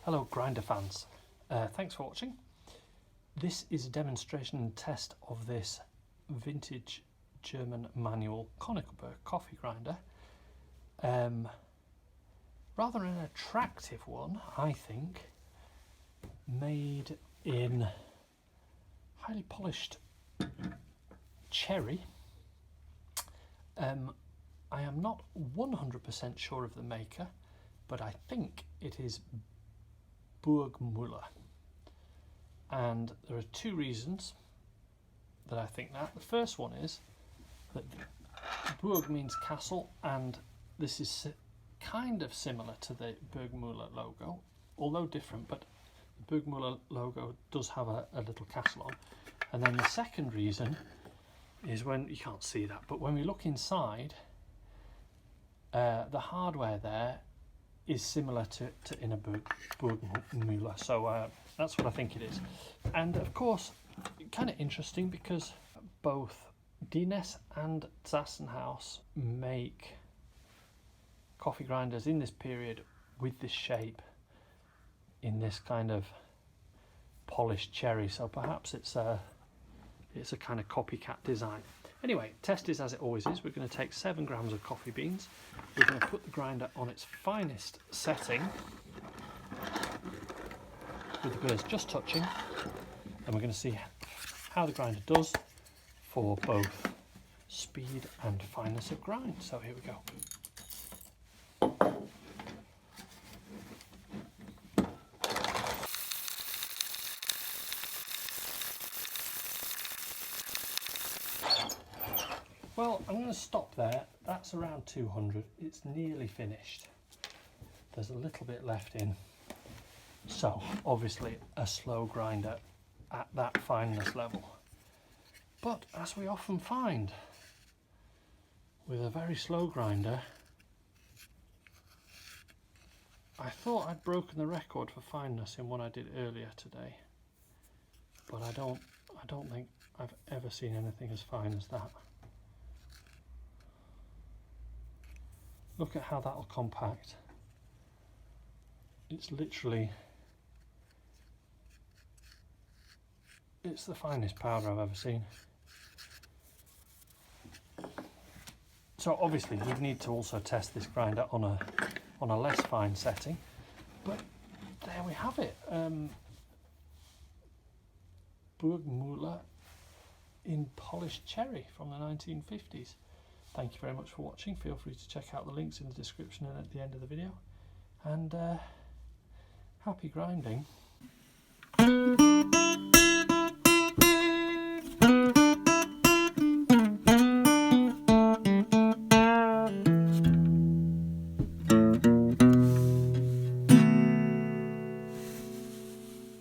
Hello grinder fans, thanks for watching. This is a demonstration and test of this vintage German manual conical burr coffee grinder. Rather an attractive one, I think, made in highly polished cherry. I am not 100% sure of the maker, but I think it is Burgmühle, and there are two reasons that I think that. The first one is that Burg means castle, and this is kind of similar to the Burgmühle logo, although different, but the Burgmühle logo does have a little castle on. And then the second reason is, when you can't see that, but when we look inside, the hardware there is similar to in a Burgmühle, so that's what I think it is. And of course, kind of interesting because both Dienes and Zassenhaus make coffee grinders in this period with this shape, in this kind of polished cherry, so perhaps it's a kind of copycat design. Anyway, test is as it always is. We're going to take 7 grams of coffee beans. We're going to put the grinder on its finest setting, with the burrs just touching, and we're going to see how the grinder does for both speed and fineness of grind. So here we go. Well, I'm going to stop there. That's around 200. It's nearly finished. There's a little bit left in. So, obviously, a slow grinder at that fineness level. But, as we often find with a very slow grinder, I thought I'd broken the record for fineness in one I did earlier today. But I don't think I've ever seen anything as fine as that. Look at how that'll compact. It's literally, it's the finest powder I've ever seen. So obviously we'd need to also test this grinder on a less fine setting, but there we have it. Burgmühle in polished cherry from the 1950s. Thank you very much for watching. Feel free to check out the links in the description and at the end of the video. And happy grinding.